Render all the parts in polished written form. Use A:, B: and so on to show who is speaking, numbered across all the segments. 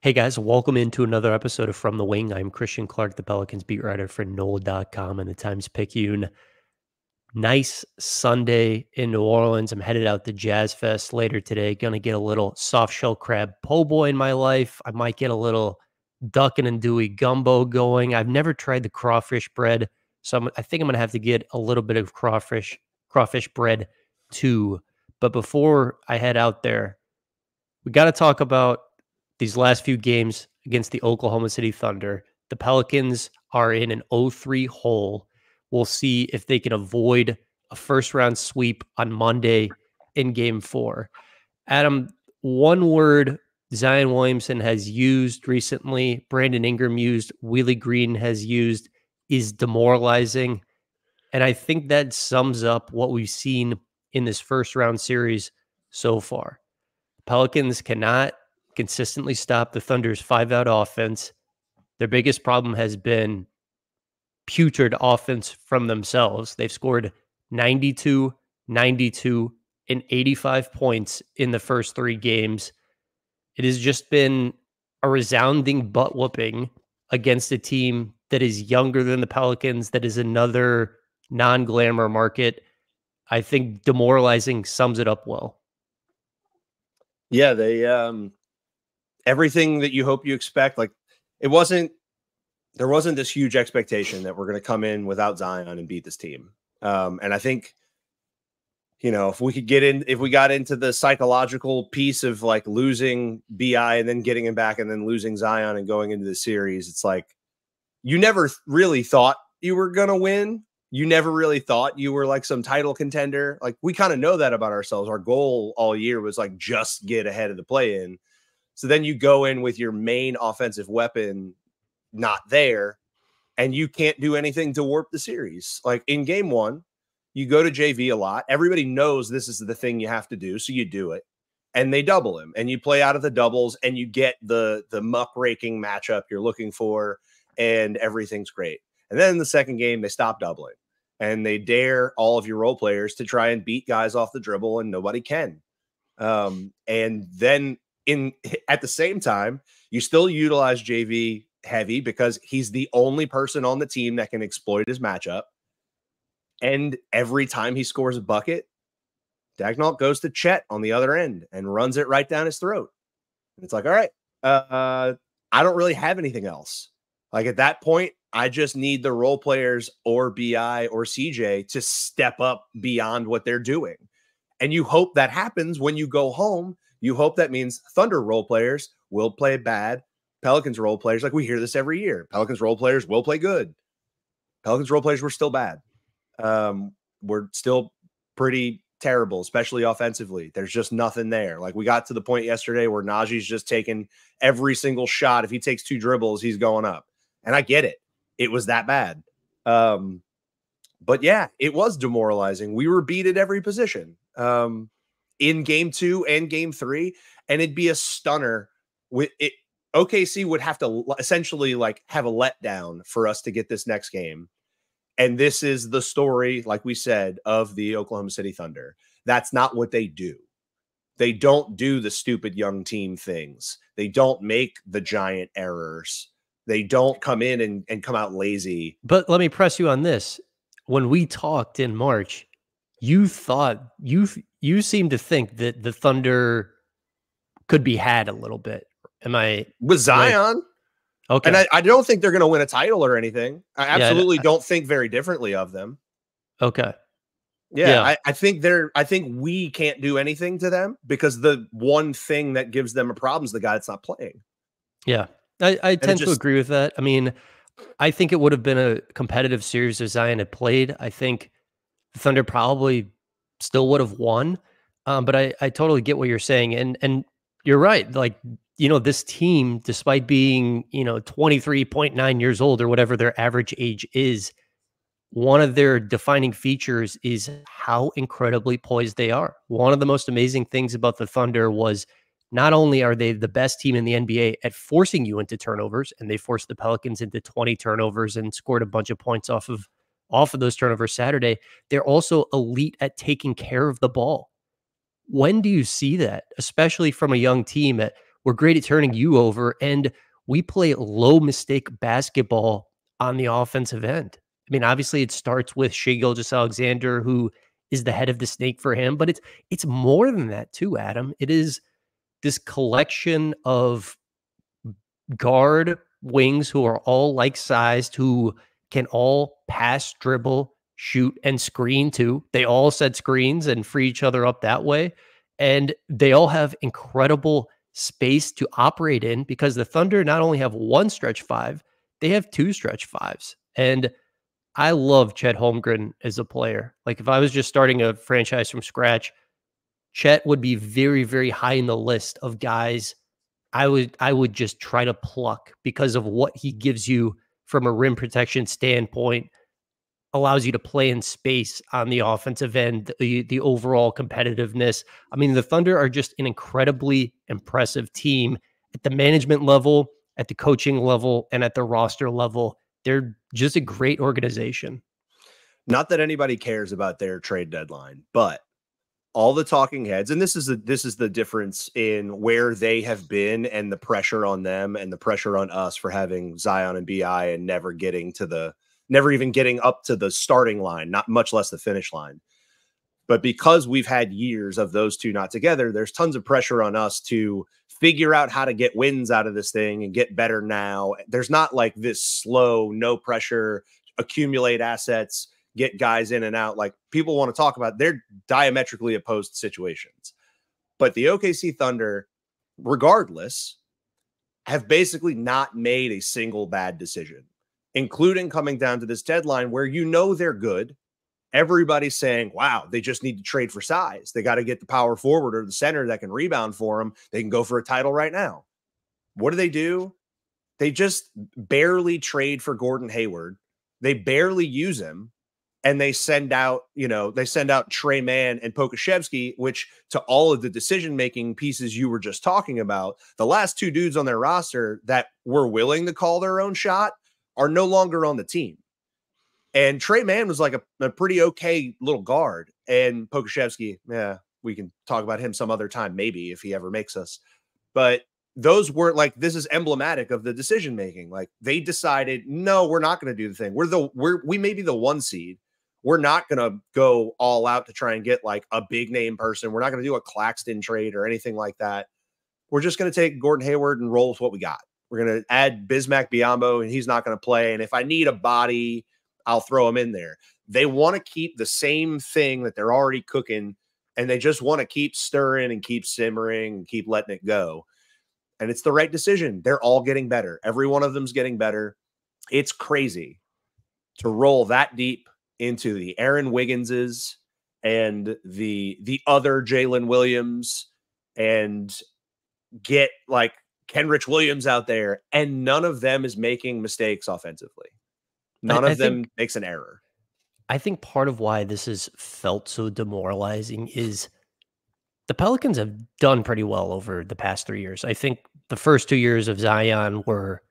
A: Hey guys, welcome into another episode of From the Wing. I'm Christian Clark, the Pelicans beat writer for NOLA.com and the Times-Picayune. Nice Sunday in New Orleans. I'm headed out to Jazz Fest later today. Going to get a little soft shell crab po' boy in my life. I might get a little duckin' and dewey gumbo going. I've never tried the crawfish bread, so I think I'm going to have to get a little bit of crawfish bread too. But before I head out there, we got to talk about these last few games against the Oklahoma City Thunder. The Pelicans are in an 0-3 hole. We'll see if they can avoid a first-round sweep on Monday in Game 4. Adam, one word Zion Williamson has used recently, Brandon Ingram used, Willie Green has used, is demoralizing. And I think that sums up what we've seen in this first-round series so far. Pelicans cannot consistently stop the Thunder's 5-out offense. Their biggest problem has been putrid offense from themselves. They've scored 92, 92, and 85 points in the first 3 games. It has just been a resounding butt whooping against a team that is younger than the Pelicans, that is another non-glamour market. I think demoralizing sums it up well.
B: Yeah, they everything that you hope you expect. Like there wasn't this huge expectation that we're going to come in without Zion and beat this team. And I think, if we got into the psychological piece of like losing BI and then getting him back and then losing Zion and going into the series, it's like you never really thought you were going to win. You never really thought you were like some title contender. Like we kind of know that about ourselves. Our goal all year was like just get ahead of the play-in. So then you go in with your main offensive weapon not there, and you can't do anything to warp the series. Like in Game 1, you go to JV a lot. Everybody knows this is the thing you have to do, so you do it. And they double him, and you play out of the doubles, and you get the muckraking matchup you're looking for, and everything's great. And then in the second game, they stop doubling, and they dare all of your role players to try and beat guys off the dribble, and nobody can. And then at the same time, you still utilize JV heavy because he's the only person on the team that can exploit his matchup. And every time he scores a bucket, Dagnall goes to Chet on the other end and runs it right down his throat. And it's like, all right, I don't really have anything else. Like at that point, I just need the role players or BI or CJ to step up beyond what they're doing. And you hope that happens when you go home. You hope that means Thunder role players will play bad. Pelicans role players, like we hear this every year. Pelicans role players will play good. Pelicans role players were still bad. We're still pretty terrible, especially offensively. There's just nothing there. Like we got to the point yesterday where Najee's just taking every single shot. If he takes 2 dribbles, he's going up. And I get it. It was that bad. But yeah, it was demoralizing. We were beat at every position in Game 2 and Game 3. And it'd be a stunner with it. OKC would have to essentially like have a letdown for us to get this next game. And this is the story, like we said, of the Oklahoma City Thunder. That's not what they do. They don't do the stupid young team things. They don't make the giant errors. They don't come in and come out lazy.
A: But let me press you on this. When we talked in March, you thought you seemed to think that the Thunder could be had a little bit. Am I
B: with Zion?
A: Okay.
B: And I don't think they're going to win a title or anything. I absolutely don't think very differently of them.
A: Okay.
B: Yeah. I think we can't do anything to them because the one thing that gives them a problem is the guy that's not playing.
A: Yeah. I tend to agree with that. I mean, I think it would have been a competitive series if Zion had played. I think the Thunder probably still would have won. But I totally get what you're saying. And you're right. Like, this team, despite being, 23.9 years old or whatever their average age is, one of their defining features is how incredibly poised they are. One of the most amazing things about the Thunder was not only are they the best team in the NBA at forcing you into turnovers, and they forced the Pelicans into 20 turnovers and scored a bunch of points off of those turnovers Saturday, they're also elite at taking care of the ball. When do you see that, especially from a young team at we're great at turning you over, and we play low mistake basketball on the offensive end. I mean, obviously, it starts with Shai Gilgeous-Alexander, who is the head of the snake for him, but it's more than that too, Adam. It is this collection of guard wings who are all like-sized, who can all pass, dribble, shoot, and screen too. They all set screens and free each other up that way. And they all have incredible space to operate in because the Thunder not only have one stretch five, they have two stretch fives. And I love Chet Holmgren as a player. Like if I was just starting a franchise from scratch, Chet would be very, very high in the list of guys I would just try to pluck because of what he gives you from a rim protection standpoint, allows you to play in space on the offensive end, the overall competitiveness. I mean, the Thunder are just an incredibly impressive team at the management level, at the coaching level, and at the roster level. They're just a great organization.
B: Not that anybody cares about their trade deadline, but all the talking heads, and this is the difference in where they have been and the pressure on them and the pressure on us for having Zion and BI and never even getting up to the starting line, not much less the finish line. But because we've had years of those two not together, there's tons of pressure on us to figure out how to get wins out of this thing and get better now. There's not like this slow, no pressure, accumulate assets, get guys in and out. Like people want to talk about, they're diametrically opposed situations. But the OKC Thunder, regardless, have basically not made a single bad decision, including coming down to this deadline where they're good. Everybody's saying, wow, they just need to trade for size. They got to get the power forward or the center that can rebound for them. They can go for a title right now. What do? They just barely trade for Gordon Hayward. They barely use him. And they send out, Trey Mann and Pokusevski, which to all of the decision-making pieces you were just talking about, the last two dudes on their roster that were willing to call their own shot are no longer on the team. And Trey Mann was like a pretty okay little guard. And Pokusevski, yeah, we can talk about him some other time, maybe if he ever makes us. But those were like, this is emblematic of the decision-making. Like they decided, no, we're not going to do the thing. We may be the one seed. We're not going to go all out to try and get like a big name person. We're not going to do a Claxton trade or anything like that. We're just going to take Gordon Hayward and roll with what we got. We're going to add Bismack Biyombo and he's not going to play. And if I need a body, I'll throw him in there. They want to keep the same thing that they're already cooking. And they just want to keep stirring and keep simmering and keep letting it go. And it's the right decision. They're all getting better. Every one of them's getting better. It's crazy to roll that deep into the Aaron Wigginses and the other Jalen Williams and get like Kenrich Williams out there, and none of them is making mistakes offensively. None of them makes an error.
A: I think part of why this has felt so demoralizing is the Pelicans have done pretty well over the past 3 years. I think the first 2 years of Zion were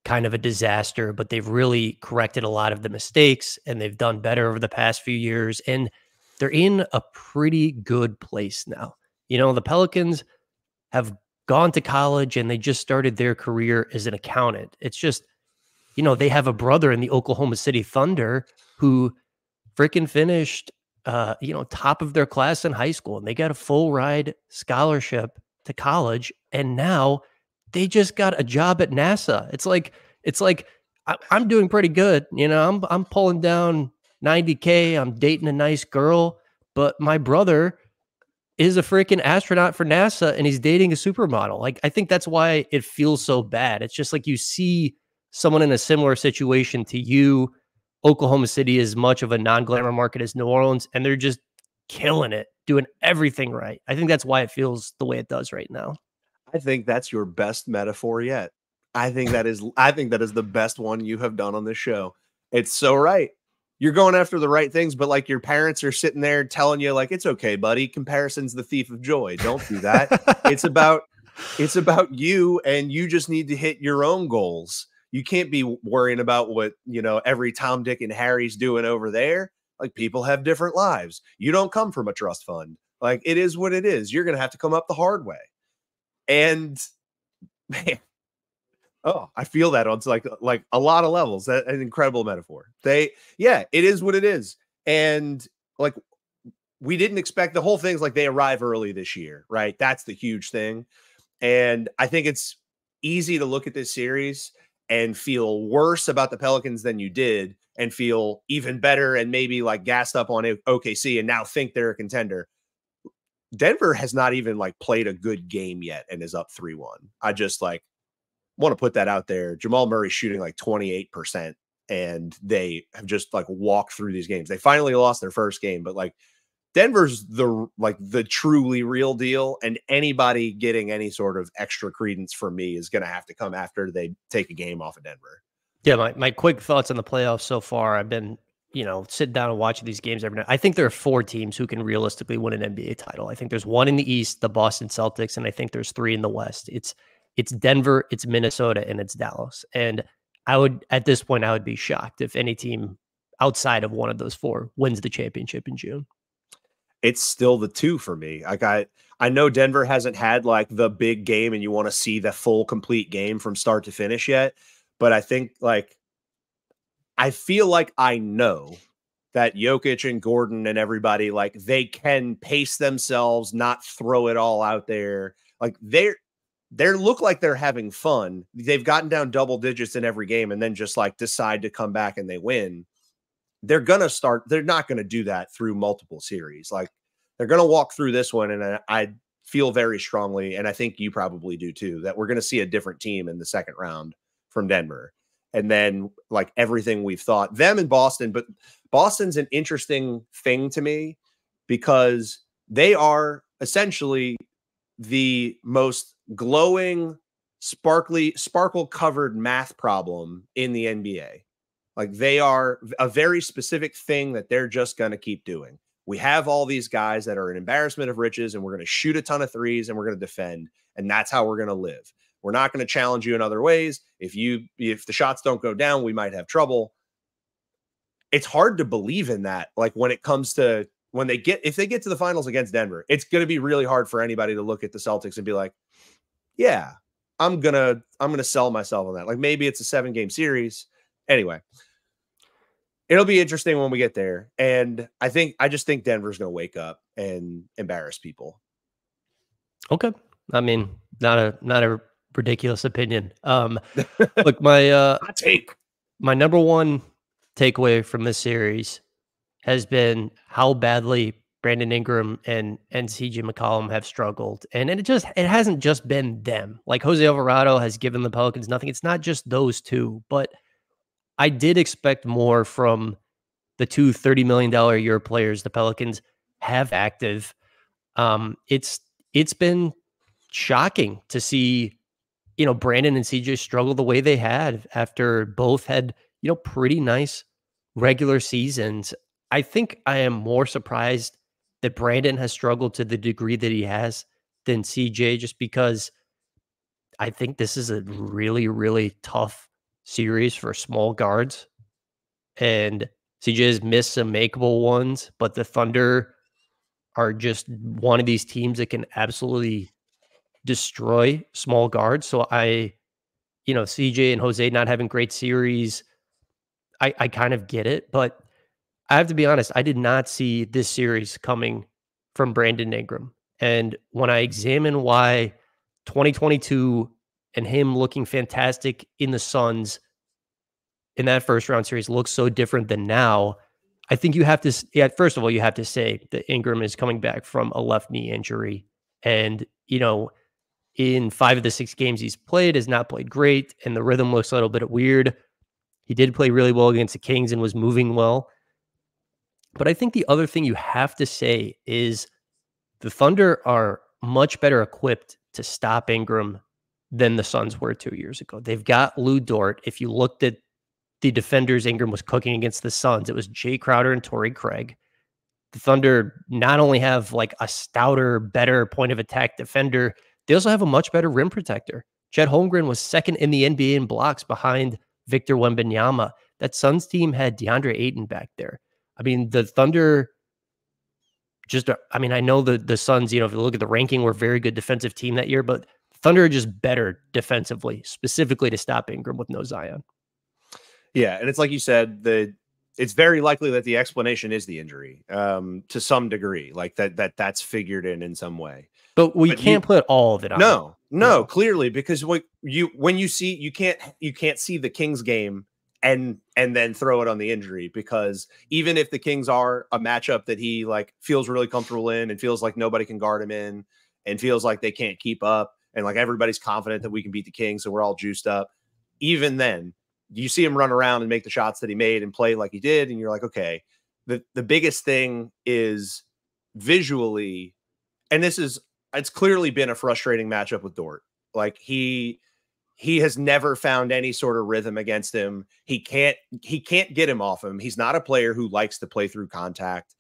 A: kind of a disaster, but they've really corrected a lot of the mistakes and they've done better over the past few years. And they're in a pretty good place now. The Pelicans have gone to college and they just started their career as an accountant. It's just, they have a brother in the Oklahoma City Thunder who freaking finished, top of their class in high school, and they got a full ride scholarship to college. And now they just got a job at NASA. It's like I'm doing pretty good. I'm pulling down 90K. I'm dating a nice girl, but my brother is a freaking astronaut for NASA and he's dating a supermodel. Like, I think that's why it feels so bad. It's just like you see someone in a similar situation to you. Oklahoma City is much of a non-glamour market as New Orleans, and they're just killing it, doing everything right. I think that's why it feels the way it does right now.
B: I think that's your best metaphor yet. I think that is the best one you have done on this show. It's so right. You're going after the right things, but like your parents are sitting there telling you like, it's okay, buddy. Comparison's the thief of joy. Don't do that. It's about you, and you just need to hit your own goals. You can't be worrying about what, every Tom, Dick, and Harry's doing over there. Like, people have different lives. You don't come from a trust fund. Like, it is what it is. You're going to have to come up the hard way. And Man, oh, I feel that on like a lot of levels. That an incredible metaphor. Yeah, it is what it is. And like we didn't expect the whole thing's like they arrive early this year, right? That's the huge thing. And I think it's easy to look at this series and feel worse about the Pelicans than you did and feel even better and maybe like gassed up on OKC and now think they're a contender. Denver has not even like played a good game yet and is up 3-1. I just like want to put that out there. Jamal Murray shooting like 28% and they have just like walked through these games. They finally lost their first game, but like Denver's the truly real deal, and anybody getting any sort of extra credence from me is going to have to come after they take a game off of Denver.
A: Yeah, my quick thoughts on the playoffs so far. I've been, sitting down and watching these games every night. I think there are 4 teams who can realistically win an NBA title. I think there's 1 in the East, the Boston Celtics, and I think there's 3 in the West. It's Denver, it's Minnesota, and it's Dallas. And at this point, I would be shocked if any team outside of one of those 4 wins the championship in June.
B: It's still the 2 for me. Like I know Denver hasn't had like the big game and you want to see the full complete game from start to finish yet. But I think like, I feel like I know that Jokic and Gordon and everybody, like they can pace themselves, not throw it all out there. Like they look like they're having fun. They've gotten down double digits in every game and then just like decide to come back and they win. They're not going to do that through multiple series. Like they're going to walk through this one. And I feel very strongly, and I think you probably do too, that we're going to see a different team in the second round from Denver. And then like everything we've thought, them in Boston, but Boston's an interesting thing to me because they are essentially the most glowing, sparkle covered math problem in the NBA. Like they are a very specific thing that they're just going to keep doing. We have all these guys that are an embarrassment of riches and we're going to shoot a ton of threes and we're going to defend. And that's how we're going to live. We're not going to challenge you in other ways. If the shots don't go down, we might have trouble. It's hard to believe in that. Like when it comes to if they get to the finals against Denver, it's going to be really hard for anybody to look at the Celtics and be like, yeah, I'm going to sell myself on that. Like maybe it's a 7-game series. Anyway, it'll be interesting when we get there. And I just think Denver's going to wake up and embarrass people.
A: Okay. I mean, not a ridiculous opinion. Look, my number one takeaway from this series has been how badly Brandon Ingram and CJ McCollum have struggled. And it hasn't just been them. Like Jose Alvarado has given the Pelicans nothing. It's not just those 2, but I did expect more from the 2 $30 million a year players the Pelicans have active. It's been shocking to see, Brandon and CJ struggle the way they had after both had, pretty nice regular seasons. I think I am more surprised that Brandon has struggled to the degree that he has than CJ, just because I think this is a really, really tough series for small guards. And CJ has missed some makeable ones, but the Thunder are just one of these teams that can absolutely destroy small guards. So CJ and Jose not having great series, I kind of get it, but I have to be honest, I did not see this series coming from Brandon Ingram. And when I examine why 2022 and him looking fantastic in the Suns in that first round series looks so different than now, I think you have to, first of all, you have to say that Ingram is coming back from a left knee injury. And, in 5 of the 6 games he's played, has not played great, and the rhythm looks a little bit weird. He did play really well against the Kings and was moving well. But I think the other thing you have to say is the Thunder are much better equipped to stop Ingram than the Suns were 2 years ago. They've got Lou Dort. If you looked at the defenders Ingram was cooking against the Suns, it was Jay Crowder and Torrey Craig. The Thunder not only have like a stouter, better point of attack defender, they also have a much better rim protector. Chet Holmgren was second in the NBA in blocks behind Victor Wembanyama. That Suns team had DeAndre Ayton back there. I mean, the Thunder I know the Suns, if you look at the ranking, were a very good defensive team that year, but the Thunder are just better defensively, specifically to stop Ingram with no Zion.
B: Yeah, and it's like you said, it's very likely that the explanation is the injury, to some degree, like that's figured in some way.
A: But we can't put all of it on.
B: No, clearly, because when you see, you can't see the Kings game and then throw it on the injury, because even if the Kings are a matchup that he like feels really comfortable in and feels like nobody can guard him in and feels like they can't keep up and like everybody's confident that we can beat the Kings, so we're all juiced up, even then you see him run around and make the shots that he made and play like he did, and you're like, okay, the biggest thing is visually, and it's clearly been a frustrating matchup with Dort. Like he has never found any sort of rhythm against him. He can't get him off him. He's not a player who likes to play through contact.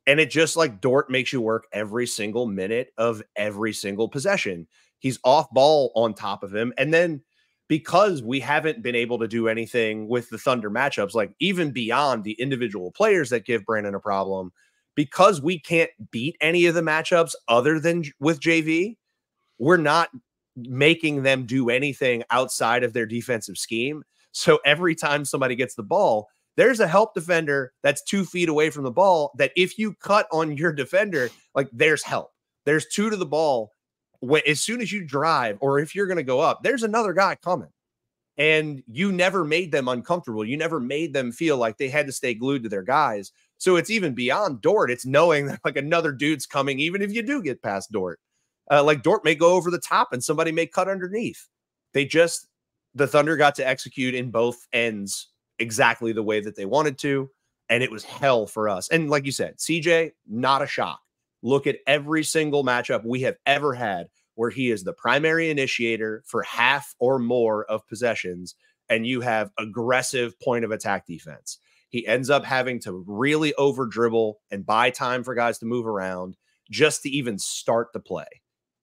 B: And it just like Dort makes you work every single minute of every single possession. He's off ball on top of him. And then because we haven't been able to do anything with the Thunder matchups, like even beyond the individual players that give Brandon a problem, because we can't beat any of the matchups other than with JV, we're not making them do anything outside of their defensive scheme. So every time somebody gets the ball, there's a help defender that's 2 feet away from the ball that if you cut on your defender, like there's help. There's 2 to the ball. As soon as you drive, or if you're going to go up, there's another guy coming. And you never made them uncomfortable. You never made them feel like they had to stay glued to their guys. So it's even beyond Dort. It's knowing that like another dude's coming, even if you do get past Dort. Like Dort may go over the top and somebody may cut underneath. The Thunder got to execute in both ends exactly the way that they wanted to. And it was hell for us. And like you said, CJ, not a shock. Look at every single matchup we have ever had where he is the primary initiator for half or more of possessions, and you have aggressive point of attack defense. He ends up having to really over dribble and buy time for guys to move around just to even start the play.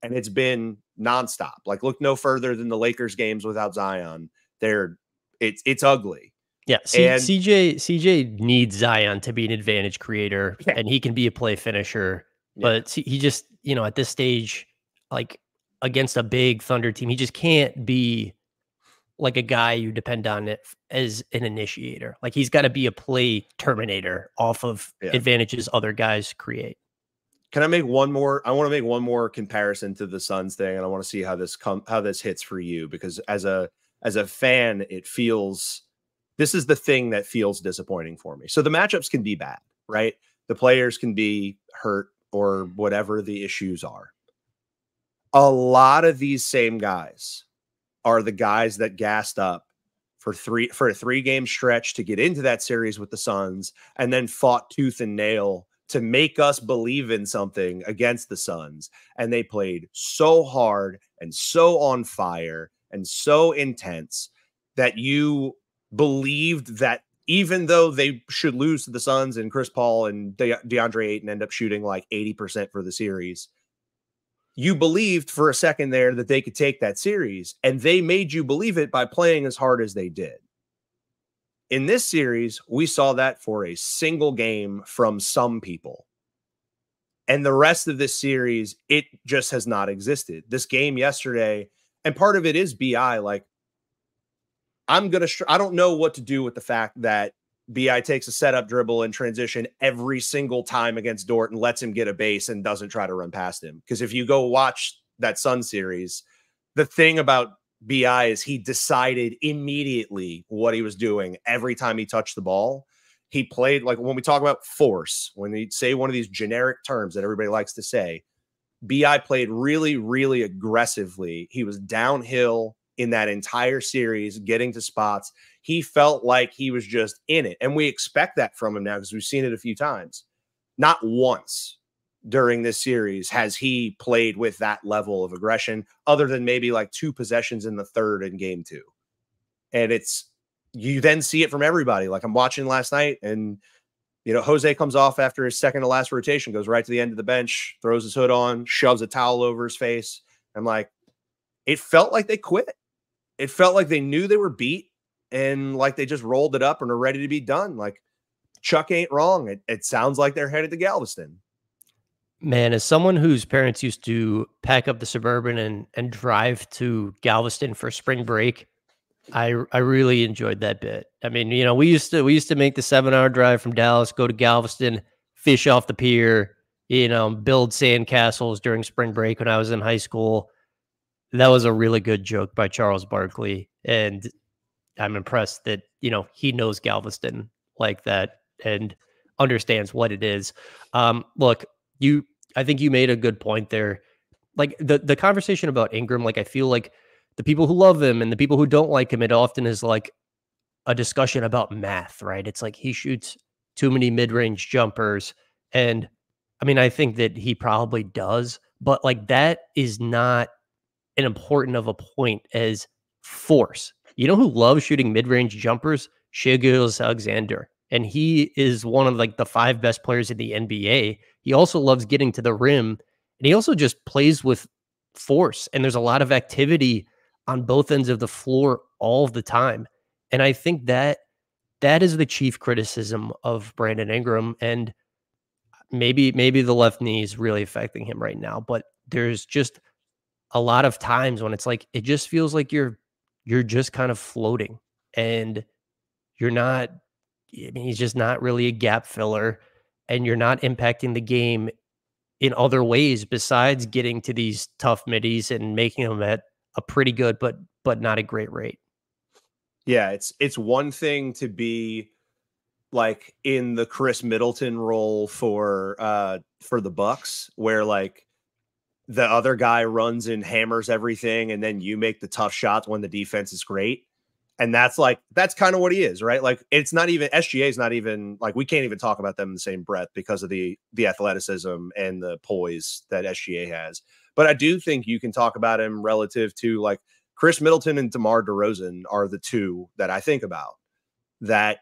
B: And it's been nonstop. Like look no further than the Lakers games without Zion. It's ugly.
A: Yeah, CJ needs Zion to be an advantage creator, and he can be a play finisher. But he just, at this stage, like against a big Thunder team, he just can't be like a guy you depend on it as an initiator. Like he's got to be a play terminator off of advantages other guys create.
B: Can I make one more? I want to make one more comparison to the Suns thing, and I want to see how this hits for you, because as a fan, this is the thing that feels disappointing for me. So the matchups can be bad, right? The players can be hurt or whatever the issues are. A lot of these same guys are the guys that gassed up for a 3-game stretch to get into that series with the Suns and then fought tooth and nail to make us believe in something against the Suns. And they played so hard and so on fire and so intense that you believed that even though they should lose to the Suns and Chris Paul and DeAndre Ayton end up shooting like 80% for the series, you believed for a second there that they could take that series, and they made you believe it by playing as hard as they did. In this series, we saw that for a single game from some people. And the rest of this series, it just has not existed. This game yesterday, and part of it is BI, like, I don't know what to do with the fact that BI takes a setup dribble and transition every single time against Dort and lets him get a base and doesn't try to run past him. Because if you go watch that Sun series, the thing about BI is he decided immediately what he was doing every time he touched the ball. He played, like when we talk about force, when you say one of these generic terms that everybody likes to say, BI played really, really aggressively. He was downhill in that entire series, getting to spots. He felt like he was just in it. And we expect that from him now because we've seen it a few times. Not once during this series has he played with that level of aggression, other than maybe like 2 possessions in the third in game 2. And you then see it from everybody. Like I'm watching last night and, Jose comes off after his second to last rotation, goes right to the end of the bench, throws his hood on, shoves a towel over his face. I'm like, it felt like they quit. It felt like they knew they were beat and like they just rolled it up and are ready to be done. Like Chuck ain't wrong. It sounds like they're headed to Galveston.
A: Man, as someone whose parents used to pack up the Suburban and drive to Galveston for spring break, I really enjoyed that bit. I mean, we used to make the 7-hour drive from Dallas, go to Galveston, fish off the pier, build sand castles during spring break when I was in high school. That was a really good joke by Charles Barkley, and I'm impressed that, he knows Galveston like that and understands what it is. Look, you I think you made a good point there. Like the conversation about Ingram, like I feel like the people who love him and the people who don't like him, it often is like a discussion about math, right? It's like he shoots too many mid-range jumpers. And I mean, I think that he probably does, but like that is not an important of a point as force. You know who loves shooting mid-range jumpers? Shai Gilgeous-Alexander. And he is one of like the 5 best players in the NBA. He also loves getting to the rim, and he also just plays with force. And there's a lot of activity on both ends of the floor all the time. And I think that is the chief criticism of Brandon Ingram. And maybe the left knee is really affecting him right now, but there's just a lot of times when it's like it just feels like you're just kind of floating, and you're not. I mean, he's just not really a gap filler, and you're not impacting the game in other ways besides getting to these tough middies and making them at a pretty good but not a great rate.
B: Yeah, it's one thing to be like in the Chris Middleton role for the Bucks, where like the other guy runs and hammers everything, and then you make the tough shots when the defense is great. And that's kind of what he is, right? Like it's not even SGA is not even like we can't even talk about them in the same breath because of the athleticism and the poise that SGA has. But I do think you can talk about him relative to like Chris Middleton and DeMar DeRozan are the two that I think about that,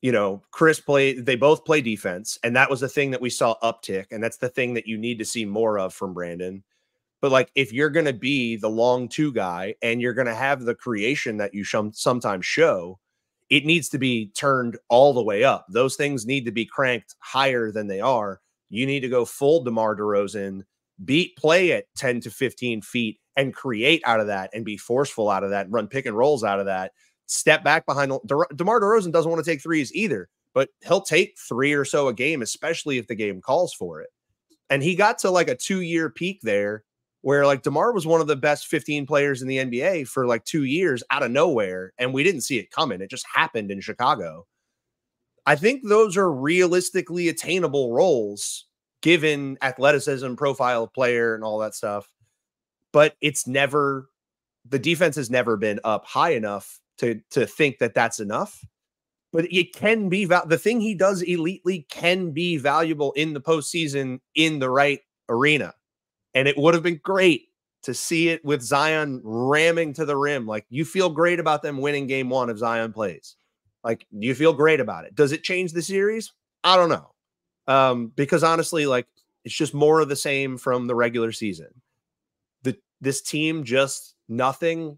B: they both play defense. And that was the thing that we saw uptick. And that's the thing that you need to see more of from Brandon. But like, if you're going to be the long 2 guy and you're going to have the creation that you sometimes show, it needs to be turned all the way up. Those things need to be cranked higher than they are. You need to go full DeMar DeRozan, play at 10 to 15 feet and create out of that and be forceful out of that and run pick and rolls out of that. Step back behind. DeMar DeRozan doesn't want to take threes either, but he'll take 3 or so a game, especially if the game calls for it. And he got to like a 2-year peak there where like DeMar was one of the best 15 players in the NBA for like 2 years out of nowhere. And we didn't see it coming. It just happened in Chicago. I think those are realistically attainable roles given athleticism, profile of player and all that stuff. But the defense has never been up high enough to think that that's enough. But it can be the thing he does elitely can be valuable in the postseason in the right arena. And it would have been great to see it with Zion ramming to the rim. Like you feel great about them winning game 1 if Zion plays. Like you feel great about it. Does it change the series? I don't know. Because honestly, like it's just more of the same from the regular season. This team just nothing.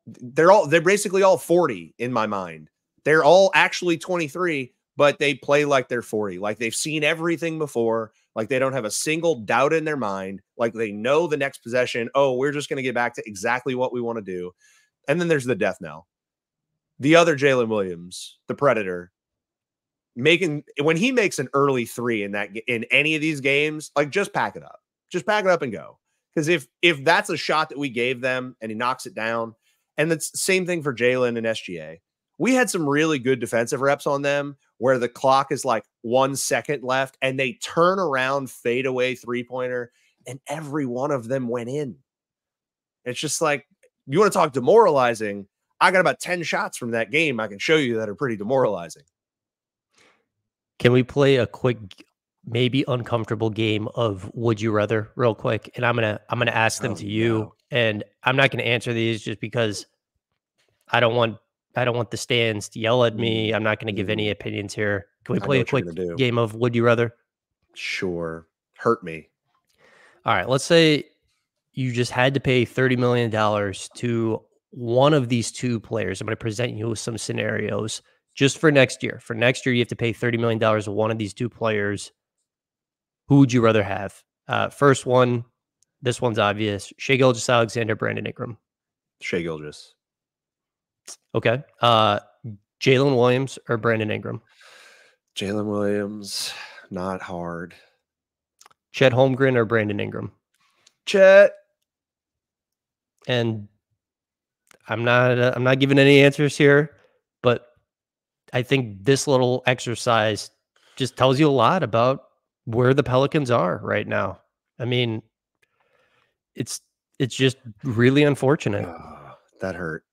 B: They're basically all 40 in my mind. They're all actually 23, but they play like they're 40. Like they've seen everything before. Like they don't have a single doubt in their mind. Like they know the next possession. Oh, we're just going to get back to exactly what we want to do. And then there's the death knell. The other Jalen Williams, the Predator, when he makes an early 3 in any of these games, like just pack it up and go. Because if that's a shot that we gave them and he knocks it down, and it's the same thing for Jalen and SGA. We had some really good defensive reps on them where the clock is like 1 second left and they turn around, fade away 3-pointer, and every one of them went in. It's just like, you want to talk demoralizing? I got about 10 shots from that game I can show you that are pretty demoralizing.
A: Can we play a quick, maybe uncomfortable game of Would You Rather real quick? And I'm gonna ask them to you. No. And I'm not gonna answer these just because I don't want the stands to yell at me. I'm not gonna give any opinions here. Can we play a quick game of Would You Rather?
B: Sure. Hurt me.
A: All right. Let's say you just had to pay $30 million to one of these 2 players. I'm going to present you with some scenarios just for next year. For next year, you have to pay $30 million to one of these 2 players. Who would you rather have? First one, this one's obvious. Shai Gilgeous-Alexander, Brandon Ingram.
B: Shai Gilgeous.
A: Okay. Jalen Williams or Brandon Ingram?
B: Jalen Williams, not hard.
A: Chet Holmgren or Brandon Ingram?
B: Chet.
A: And I'm not giving any answers here, but I think this little exercise just tells you a lot about where the Pelicans are right now. I mean, it's just really unfortunate.
B: Oh, that hurt.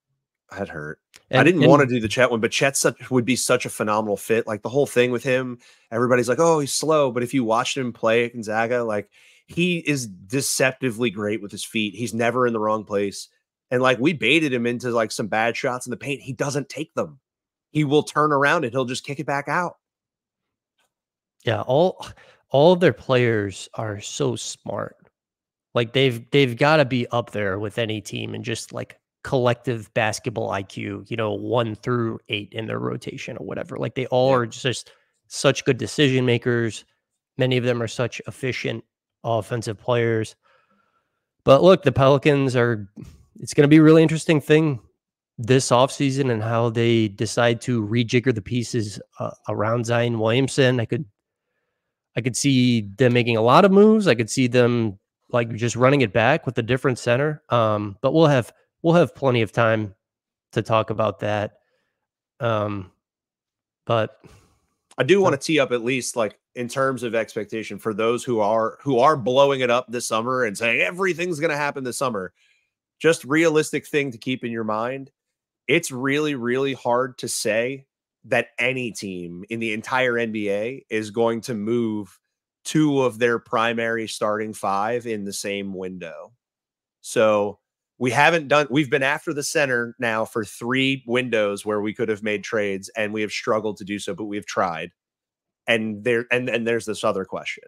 B: That hurt.
A: And,
B: I didn't want to do the Chet one, but Chet would be such a phenomenal fit. Like the whole thing with him, everybody's like, oh, he's slow. But if you watched him play at Gonzaga, like he is deceptively great with his feet. He's never in the wrong place. And like we baited him into like some bad shots in the paint. He doesn't take them. He will turn around and he'll just kick it back out.
A: Yeah, all of their players are so smart. Like they've got to be up there with any team and just like collective basketball IQ, 1 through 8 in their rotation or whatever. Like they all are just such good decision makers. Many of them are such efficient offensive players. But look, the Pelicans it's going to be a really interesting thing this offseason and how they decide to rejigger the pieces around Zion Williamson. I could see them making a lot of moves. I could see them like just running it back with a different center. But we'll have plenty of time to talk about that. But
B: I do want to tee up at least like in terms of expectation for those who are blowing it up this summer and saying everything's going to happen this summer. Just realistic thing to keep in your mind. It's really, really hard to say that any team in the entire NBA is going to move 2 of their primary starting 5 in the same window. So we've been after the center now for 3 windows where we could have made trades and we have struggled to do so, but we've tried. And there's this other question.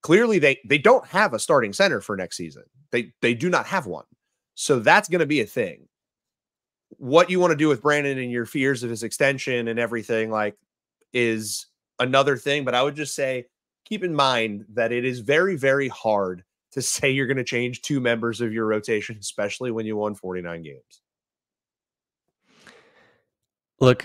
B: Clearly they don't have a starting center for next season. They do not have one. So that's going to be a thing. What you want to do with Brandon and your fears of his extension and everything like is another thing. But I would just say, keep in mind that it is very, very hard to say you're going to change 2 members of your rotation, especially when you won 49 games.
A: Look,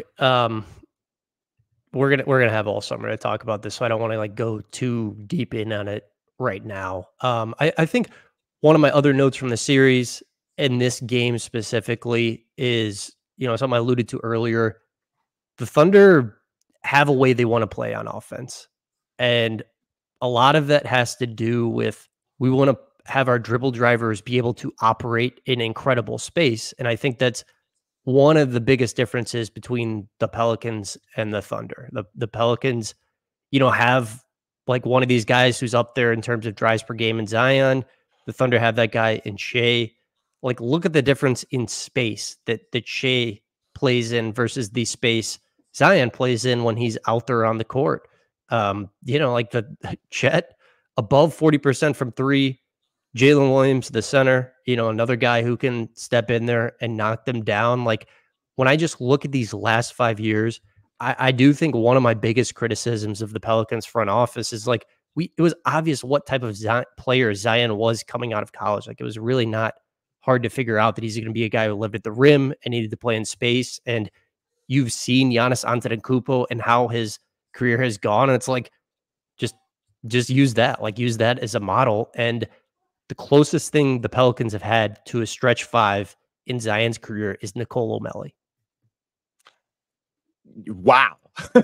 A: we're gonna have all summer to talk about this, so I don't want to like go too deep in on it right now. I think one of my other notes from the series in this game specifically is, something I alluded to earlier. The Thunder have a way they want to play on offense. And a lot of that has to do with we want to have our dribble drivers be able to operate in incredible space. And I think that's one of the biggest differences between the Pelicans and the Thunder. The Pelicans, have like one of these guys who's up there in terms of drives per game in Zion. The Thunder have that guy in Shai. Like, look at the difference in space that Shai plays in versus the space Zion plays in when he's out there on the court. Like the Chet above 40% from 3, Jalen Williams, the center, another guy who can step in there and knock them down. Like when I just look at these last 5 years, I do think one of my biggest criticisms of the Pelicans front office is like, it was obvious what type of player Zion was coming out of college. Like it was really not hard to figure out that he's going to be a guy who lived at the rim and needed to play in space. And you've seen Giannis Antetokounmpo and how his career has gone. And it's like, just use that as a model. And the closest thing the Pelicans have had to a stretch 5 in Zion's career is Nicole O'Malley.
B: Wow.
A: Do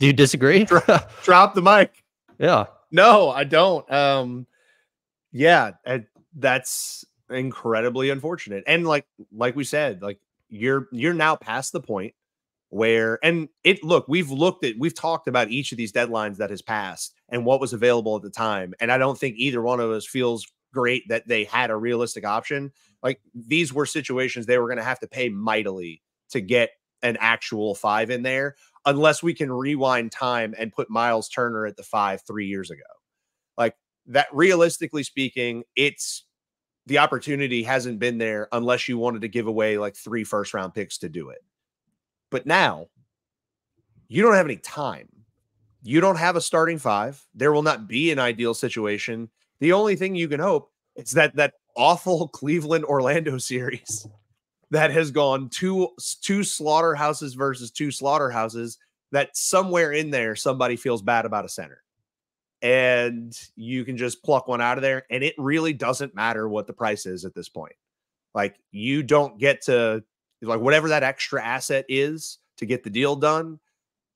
A: you disagree?
B: Drop the mic.
A: Yeah.
B: No, I don't. Yeah, that's incredibly unfortunate. And like we said, like you're now past the point where, we've talked about each of these deadlines that has passed and what was available at the time. And I don't think either one of us feels great that they had a realistic option. Like these were situations they were going to have to pay mightily to get an actual 5 in there, unless we can rewind time and put Miles Turner at the 5 3 years ago. Like that, realistically speaking, the opportunity hasn't been there unless you wanted to give away like 3 first-round picks to do it. But now you don't have any time. You don't have a starting five. There will not be an ideal situation. The only thing you can hope is that awful Cleveland Orlando series that has gone two slaughterhouses versus two slaughterhouses, that somewhere in there somebody feels bad about a center. And you can just pluck one out of there. And it really doesn't matter what the price is at this point. Like, you don't get to, like, whatever that extra asset is to get the deal done,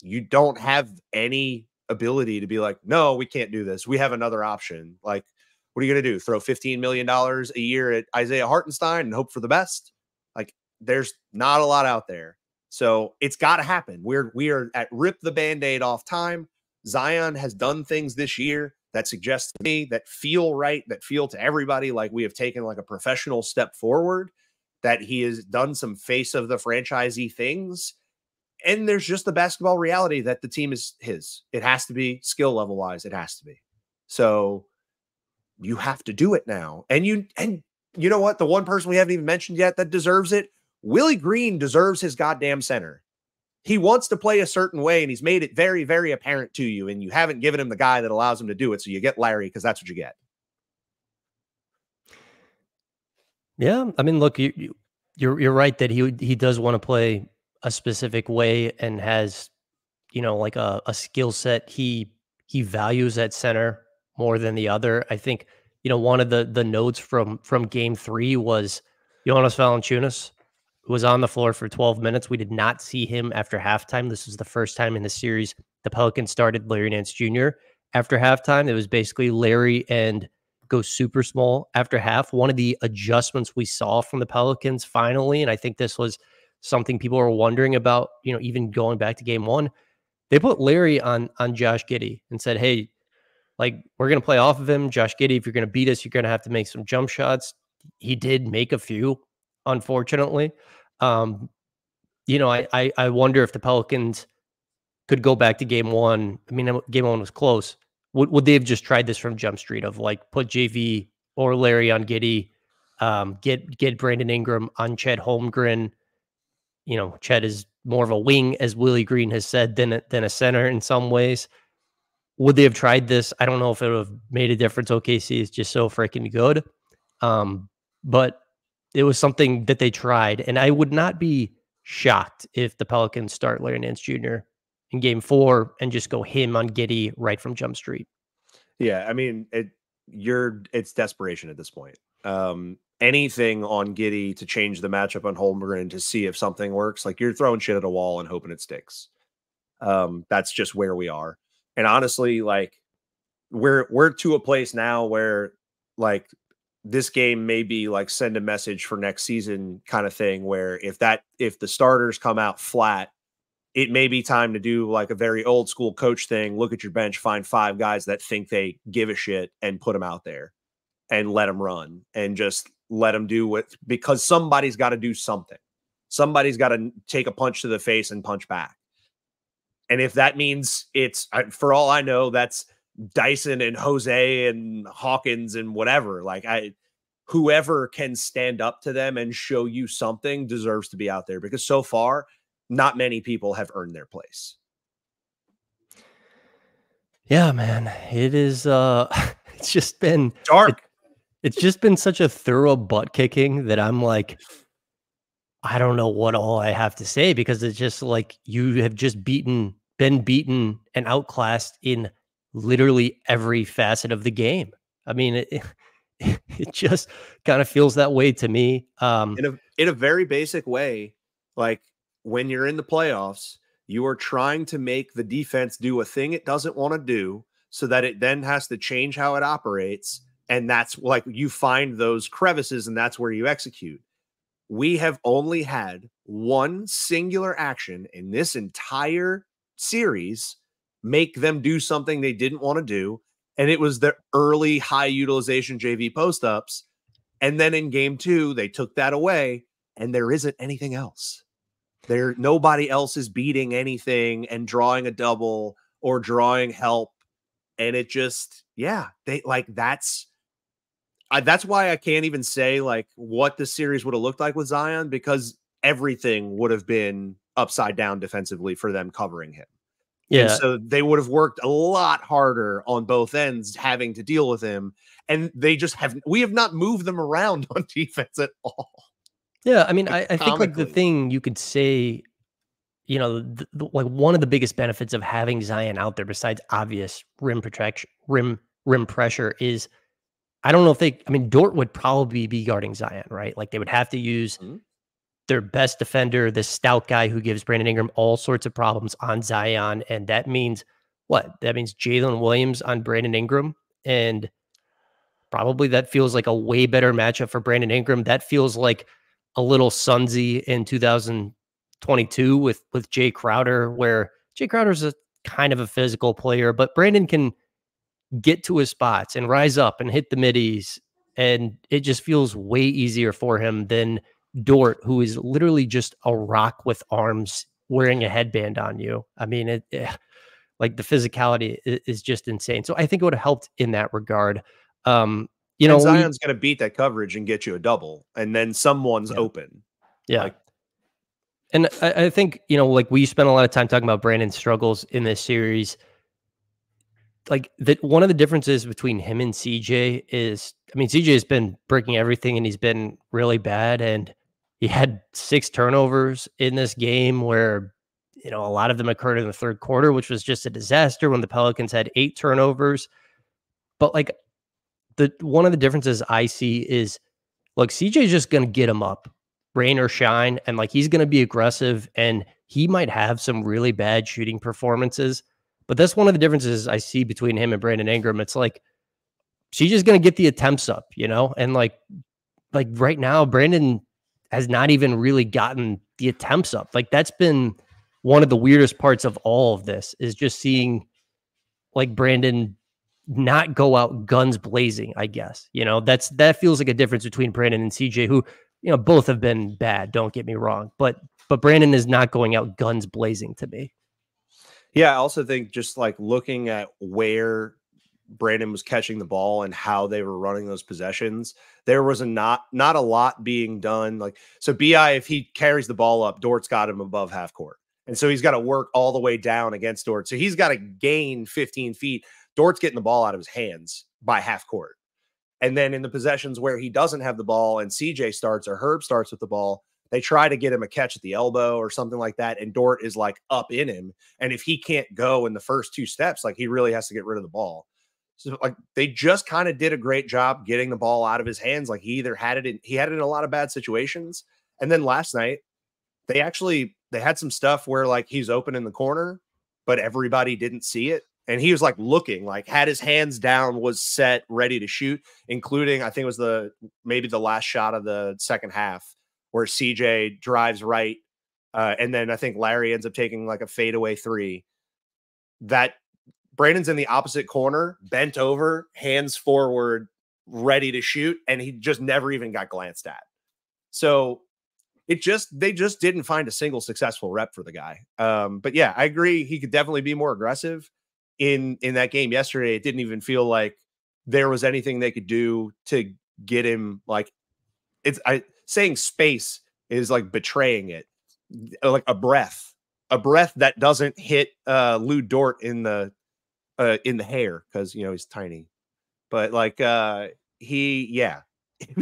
B: you don't have any ability to be like, no, we can't do this. We have another option. Like, what are you going to do? Throw $15 million a year at Isaiah Hartenstein and hope for the best? Like, there's not a lot out there. So it's got to happen. We are at rip the Band-Aid off time. Zion has done things this year that suggest to me, that feel right, that feel to everybody like we have taken like a professional step forward, that he has done some face of the franchisee things. And there's just the basketball reality that the team is his. It has to be skill level wise. It has to be. So you have to do it now. And you know what? The one person we haven't even mentioned yet that deserves it, Willie Green deserves his goddamn center. He wants to play a certain way, and he's made it very, very apparent to you, and you haven't given him the guy that allows him to do it. So you get Larry, because that's what you get.
A: Yeah, I mean, look, you're right that he does want to play a specific way and has, like a skill set he values at center more than the other. I think, one of the notes from game 3 was Jonas Valanciunas was on the floor for 12 minutes. We did not see him after halftime. This was the first time in the series the Pelicans started Larry Nance Jr. after halftime. It was basically Larry and go super small after half. One of the adjustments we saw from the Pelicans finally, and I think this was something people were wondering about, even going back to game 1, they put Larry on Josh Giddey and said, hey, like, we're going to play off of him. Josh Giddey, if you're going to beat us, you're going to have to make some jump shots. He did make a few, unfortunately. I wonder if the Pelicans could go back to game 1. I mean, game 1 was close. Would they have just tried this from Jump Street of, like, put JV or Larry on Giddey, get Brandon Ingram on Chet Holmgren? Chet is more of a wing, as Willie Green has said, than a center in some ways. Would they have tried this? I don't know if it would have made a difference. OKC is just so freaking good. But it was something that they tried, and I would not be shocked if the Pelicans start Larry Nance Jr. in game 4 and just go him on Giddey right from Jump Street.
B: Yeah, I mean, it's desperation at this point. Anything on Giddey to change the matchup on Holmgren to see if something works, like, you're throwing shit at a wall and hoping it sticks. That's just where we are. And honestly, like, we're to a place now where, like, this game may be like send a message for next season kind of thing, where if the starters come out flat, it may be time to do like a very old school coach thing. Look at your bench, find 5 guys that think they give a shit and put them out there and let them run and just let them do what, because somebody's got to do something. Somebody's got to take a punch to the face and punch back. And if that means for all I know, that's Dyson and Jose and Hawkins and whatever, like, whoever can stand up to them and show you something deserves to be out there, because so far, not many people have earned their place.
A: Yeah, man, it is. It's just been
B: dark.
A: It's just been such a thorough butt kicking that I'm like, I don't know what all I have to say, because it's just like you have just been beaten and outclassed in literally every facet of the game. I mean, it just kind of feels that way to me.
B: In a very basic way, like, when you're in the playoffs, you are trying to make the defense do a thing it doesn't want to do, so that it then has to change how it operates. And that's like, you find those crevices, and that's where you execute. We have only had one singular action in this entire series make them do something they didn't want to do. And it was the early high utilization JV post-ups. And then in game 2, they took that away, and there isn't anything else. Nobody else is beating anything and drawing a double or drawing help. And it just, yeah, that's why I can't even say like what the series would have looked like with Zion, because everything would have been upside down defensively for them covering him. And
A: Yeah.
B: so they would have worked a lot harder on both ends having to deal with him. And we have not moved them around on defense at all.
A: Yeah. I mean,
B: Like,
A: I think like the
B: comically.
A: thing you could say, like one of the biggest benefits of having Zion out there, besides obvious rim protection, rim pressure, is I don't know if I mean, Dort would probably be guarding Zion, right? Like they would have to use
B: Mhm.
A: their best defender, this stout guy who gives Brandon Ingram all sorts of problems on Zion. And that means what? That means Jalen Williams on Brandon Ingram. And probably that feels like a way better matchup for Brandon Ingram. That feels like a little Sunsy in 2022 with Jay Crowder, where Jay Crowder's a kind of a physical player, but Brandon can get to his spots and rise up and hit the middies. And it just feels way easier for him than Dort, who is literally just a rock with arms wearing a headband on you. I mean, like the physicality is just insane. So I think it would have helped in that regard. Um,
B: And
A: we,
B: Zion's going to beat that coverage and get you a double, and then someone's
A: yeah,
B: open.
A: yeah.
B: Like,
A: And I think, like we spent a lot of time talking about Brandon's struggles in this series. Like that, one of the differences between him and CJ is, I mean, CJ has been breaking everything and he's been really bad. And he had 6 turnovers in this game where, a lot of them occurred in the third quarter, which was just a disaster when the Pelicans had 8 turnovers. But like one of the differences I see is, look, CJ's just going to get him up, rain or shine. And like, he's going to be aggressive and he might have some really bad shooting performances. But that's one of the differences I see between him and Brandon Ingram. It's like, CJ's going to get the attempts up, and like right now, Brandon has not even really gotten the attempts up. Like that's been one of the weirdest parts of all of this, is just seeing like Brandon not go out guns blazing, I guess. That feels like a difference between Brandon and CJ, who, both have been bad, don't get me wrong, but Brandon is not going out guns blazing to me.
B: yeah, I also think just like looking at where Brandon was catching the ball and how they were running those possessions, there was not a lot being done. Like, so BI, if he carries the ball up, Dort's got him above half court. And so he's got to work all the way down against Dort. So he's got to gain 15 feet. Dort's getting the ball out of his hands by half court. And then in the possessions where he doesn't have the ball and CJ starts or Herb starts with the ball, they try to get him a catch at the elbow or something like that. And Dort is like up in him. And if he can't go in the first 2 steps, like he really has to get rid of the ball. So like they just kind of did a great job getting the ball out of his hands. Like he had it in a lot of bad situations. And then last night, they had some stuff where like he's open in the corner, but everybody didn't see it. And he was like looking, like had his hands down, was set, ready to shoot, including I think it was maybe the last shot of the second half where CJ drives right. And then I think Larry ends up taking like a fadeaway 3. That Brandon's in the opposite corner, bent over, hands forward, ready to shoot. And he just never even got glanced at. So they just didn't find a single successful rep for the guy. But yeah, I agree. He could definitely be more aggressive in that game yesterday. It didn't even feel like there was anything they could do to get him. Like saying space is like betraying it. Like a breath that doesn't hit Lou Dort in the hair. Cause he's tiny, but like he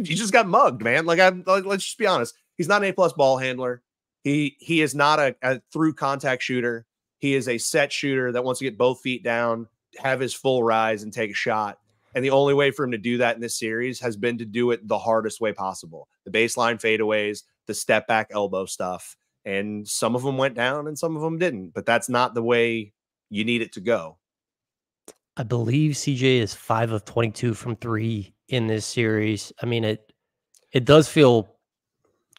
B: just got mugged, man. Like let's just be honest. He's not an A+ ball handler. He is not a through contact shooter. He is a set shooter that wants to get both feet down, have his full rise, and take a shot. And the only way for him to do that in this series has been to do it the hardest way possible. The baseline fadeaways, the step back elbow stuff. And some of them went down and some of them didn't. But that's not the way you need it to go.
A: I believe CJ is 5 of 22 from 3 in this series. I mean, it does feel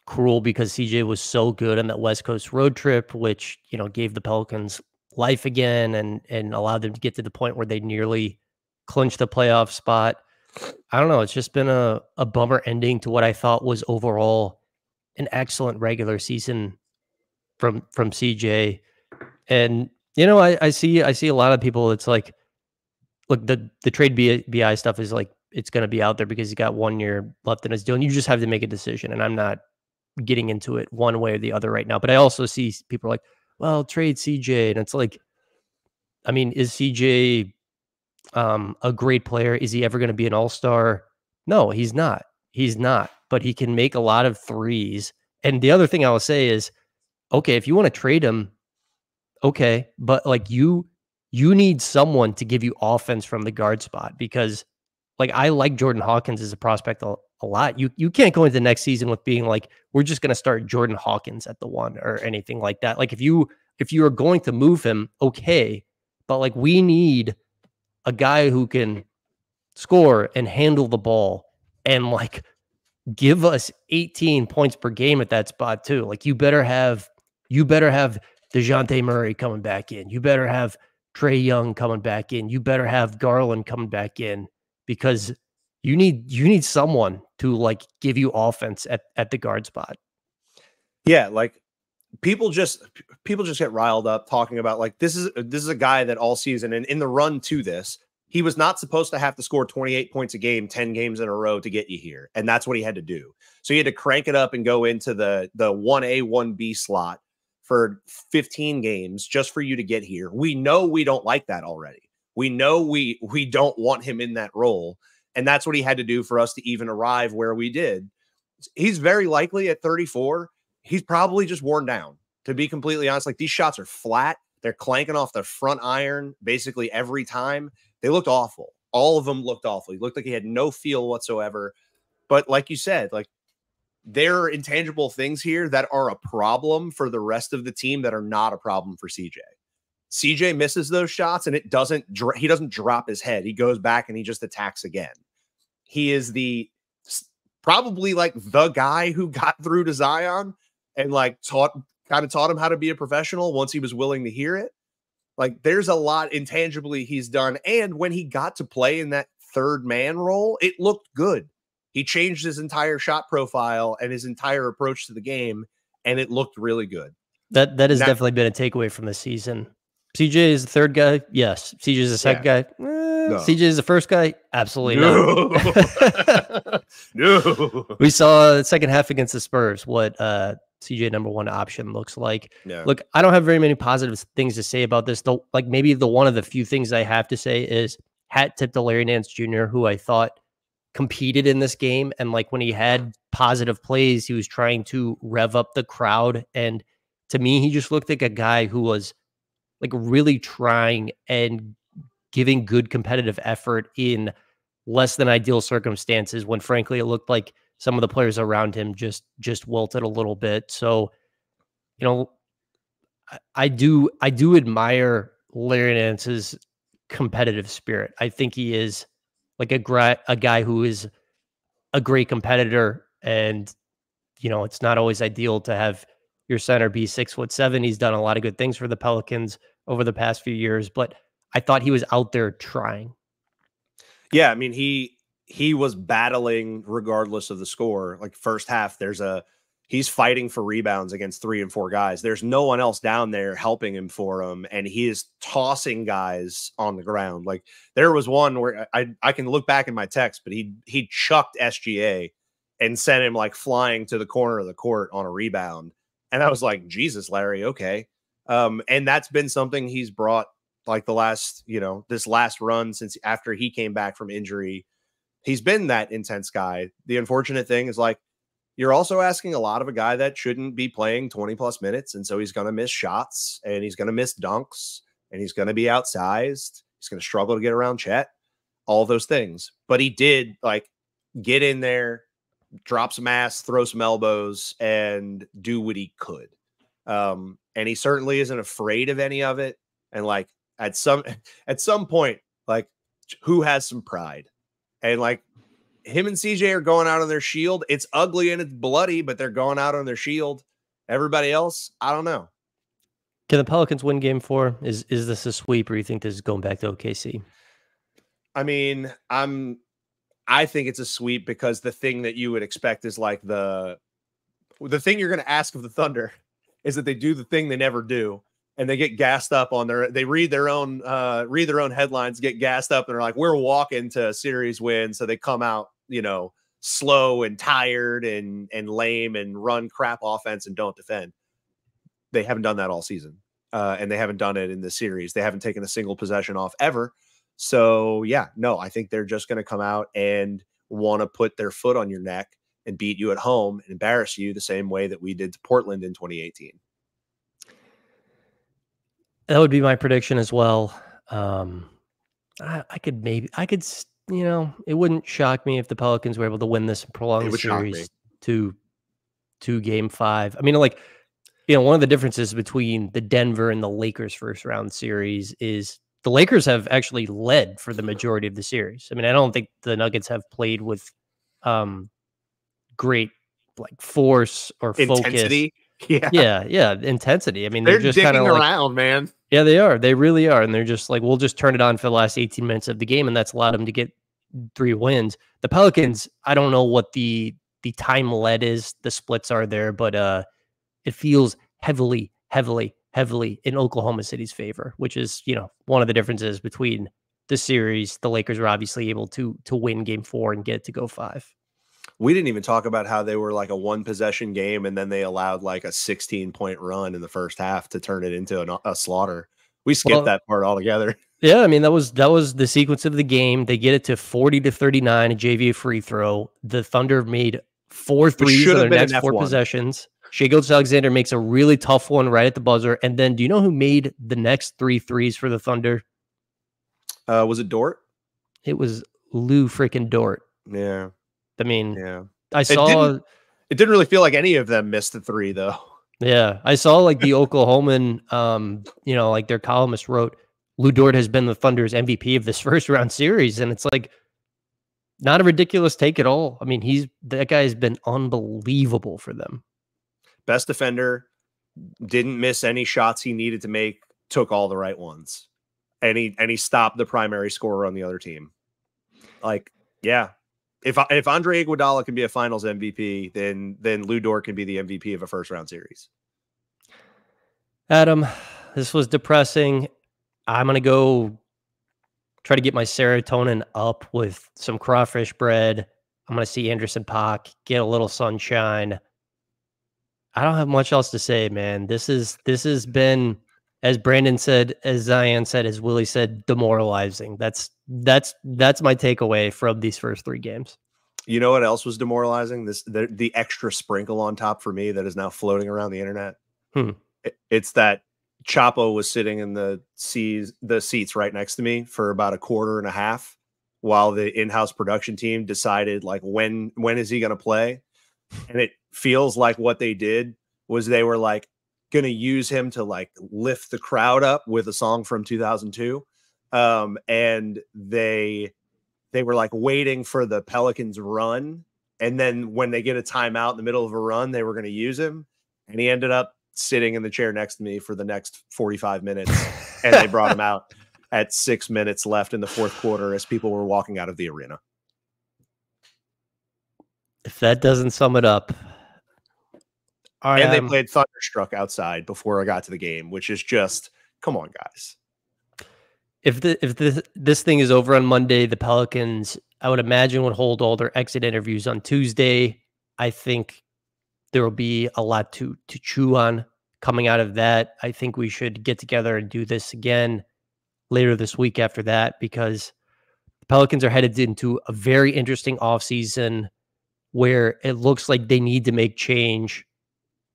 A: cruel because CJ was so good on that West Coast road trip, which, gave the Pelicans life again and allowed them to get to the point where they nearly clinched the playoff spot. I don't know. It's just been a bummer ending to what I thought was overall an excellent regular season from CJ. And, I see a lot of people. It's like, look, the trade BI stuff is like, it's going to be out there because he's got 1 year left in his deal and you just have to make a decision. And I'm not getting into it one way or the other right now. But I also see people like, well, trade CJ. And it's like, I mean, is CJ a great player? Is he ever going to be an all-star? No, he's not. He's not. But he can make a lot of threes. And the other thing I will say is, okay, if you want to trade him, okay, but like you need someone to give you offense from the guard spot because like I like Jordan Hawkins as a prospect a lot. You can't go into the next season with being like we're just going to start Jordan Hawkins at the 1 or anything like that. Like if you are going to move him, okay, but like we need a guy who can score and handle the ball and like give us 18 points per game at that spot too. Like you better have DeJounte Murray coming back in. You better have Trae Young coming back in. You better have Garland coming back in because you need someone to like give you offense at the guard spot.
B: Yeah, like people just get riled up talking about like this is a guy that all season and in the run to this, he was not supposed to have to score 28 points a game, 10 games in a row to get you here. And that's what he had to do. So he had to crank it up and go into the 1A, 1B slot for 15 games just for you to get here. We know we don't like that already. We know we don't want him in that role. And that's what he had to do for us to even arrive where we did. He's very likely at 34. He's probably just worn down, to be completely honest. Like these shots are flat. They're clanking off the front iron basically every time. They looked awful. All of them looked awful. He looked like he had no feel whatsoever. But like you said, like there are intangible things here that are a problem for the rest of the team that are not a problem for CJ. CJ misses those shots and he doesn't drop his head. He goes back and he just attacks again. He is probably like the guy who got through to Zion and like taught him how to be a professional once he was willing to hear it. Like there's a lot intangibly he's done. And when he got to play in that third man role, it looked good. He changed his entire shot profile and his entire approach to the game, and it looked really good.
A: That has definitely been a takeaway from the season. CJ is the third guy. Yes. CJ is the second guy. No. CJ is the first guy. Absolutely not.
B: No.
A: We saw the second half against the Spurs what CJ number 1 option looks like.
B: Yeah.
A: Look, I don't have very many positive things to say about this. Though, like maybe the one of the few things I have to say is hat tip to Larry Nance Jr., who I thought competed in this game. And like when he had positive plays, he was trying to rev up the crowd. And to me, he just looked like a guy who was like really trying and giving good competitive effort in less than ideal circumstances when frankly it looked like some of the players around him just wilted a little bit. So, you know, I do admire Larry Nance's competitive spirit. I think he is like a guy who is a great competitor, and you know, it's not always ideal to have your center be 6'7". He's done a lot of good things for the Pelicans over the past few years, but I thought he was out there trying.
B: Yeah, I mean, he was battling regardless of the score. Like first half, he's fighting for rebounds against 3 and 4 guys. There's no one else down there helping him for him, and he is tossing guys on the ground. Like there was one where I can look back in my text, but he chucked SGA and sent him like flying to the corner of the court on a rebound. And I was like, Jesus, Larry, okay. And that's been something he's brought like this last run since after he came back from injury. He's been that intense guy. The unfortunate thing is like, you're also asking a lot of a guy that shouldn't be playing 20 plus minutes. And so he's going to miss shots and he's going to miss dunks and he's going to be outsized. He's going to struggle to get around Chet, all those things. But he did like get in there, drop some ass, throw some elbows, and do what he could. And he certainly isn't afraid of any of it. And like at some point, like who has some pride? And like him and CJ are going out on their shield. It's ugly and it's bloody, but they're going out on their shield. Everybody else, I don't know.
A: Can the Pelicans win game 4? Is this a sweep, or you think this is going back to OKC?
B: I mean, I think it's a sweep because the thing that you would expect is like the thing you're going to ask of the Thunder is that they do the thing they never do. And they get gassed up they read their own headlines, get gassed up, and they're like, we're walking to a series win. So they come out, you know, slow and tired and lame and run crap offense and don't defend. They haven't done that all season. and they haven't done it in this series. They haven't taken a single possession off ever. So yeah, no, I think they're just going to come out and want to put their foot on your neck and beat you at home and embarrass you the same way that we did to Portland in 2018.
A: That would be my prediction as well. I could, it wouldn't shock me if the Pelicans were able to win this and prolong the series to game 5. I mean, like, one of the differences between the Denver and the Lakers first round series is the Lakers have actually led for the majority of the series. I mean, I don't think the Nuggets have played with great like force or
B: intensity.
A: Focus. Yeah, intensity. I mean,
B: they're
A: just kind of
B: around, man.
A: Yeah, they are. They really are. And they're just like, we'll just turn it on for the last 18 minutes of the game, and that's allowed them to get 3 wins. The Pelicans, I don't know what the time led is. The splits are there, but it feels heavily in Oklahoma City's favor, which is, one of the differences between the series. The Lakers were obviously able to win game 4 and get it to go 5.
B: We didn't even talk about how they were like a 1-possession game, and then they allowed like a 16-point run in the first half to turn it into a slaughter. We skipped that part altogether.
A: Yeah, I mean, that was the sequence of the game. They get it to 40-39, a JV free throw. The Thunder made 4 threes in their next 4 possessions. Shai Gilgeous-Alexander makes a really tough one right at the buzzer. And then, do you know who made the next 3 threes for the Thunder?
B: Was it Dort?
A: It was Lou freaking Dort.
B: Yeah.
A: I mean,
B: yeah.
A: I saw
B: it didn't really feel like any of them missed the 3 though.
A: Yeah. I saw like the Oklahoman, like their columnist wrote, Lou Dort has been the Thunder's MVP of this first round series. And it's like not a ridiculous take at all. I mean, that guy has been unbelievable for them.
B: Best defender, didn't miss any shots he needed to make, took all the right ones. And he stopped the primary scorer on the other team. Like, yeah. If Andre Iguodala can be a finals MVP, then Lou Dort can be the MVP of a first round series.
A: Adam, this was depressing. I'm going to go try to get my serotonin up with some crawfish bread. I'm going to see Anderson .Paak, get a little sunshine. I don't have much else to say, man. This has been, as Brandon said, as Zion said, as Willie said, demoralizing. That's my takeaway from these first 3 games.
B: You know what else was demoralizing? The extra sprinkle on top for me that is now floating around the internet. It's that Chapo was sitting in the seats right next to me for about a quarter and a half while the in-house production team decided like when is he going to play? And it feels like what they did was they were like going to use him to like lift the crowd up with a song from 2002. And they were like waiting for the Pelicans run. And then when they get a timeout in the middle of a run, they were going to use him. And he ended up sitting in the chair next to me for the next 45 minutes. And they brought him out at 6 minutes left in the 4th quarter as people were walking out of the arena.
A: If that doesn't sum it up.
B: And they played Thunderstruck outside before I got to the game, which is just, come on, guys.
A: If this thing is over on Monday, the Pelicans, I would imagine, would hold all their exit interviews on Tuesday. I think there will be a lot to chew on coming out of that. I think we should get together and do this again later this week after that, because the Pelicans are headed into a very interesting offseason where it looks like they need to make change,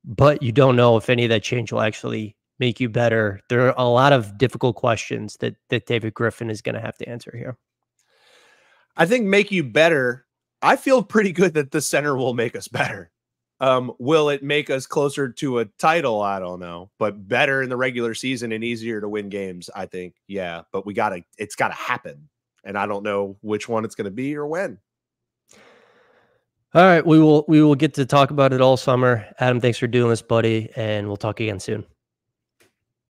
A: but you don't know if any of that change will actually make you better. There are a lot of difficult questions that David Griffin is going to have to answer here.
B: I think make you better. I feel pretty good that the center will make us better. Will it make us closer to a title? I don't know, but better in the regular season and easier to win games. I think, yeah, but it's gotta happen. And I don't know which one it's going to be or when.
A: All right. We will get to talk about it all summer. Adam, thanks for doing this, buddy. And we'll talk again soon.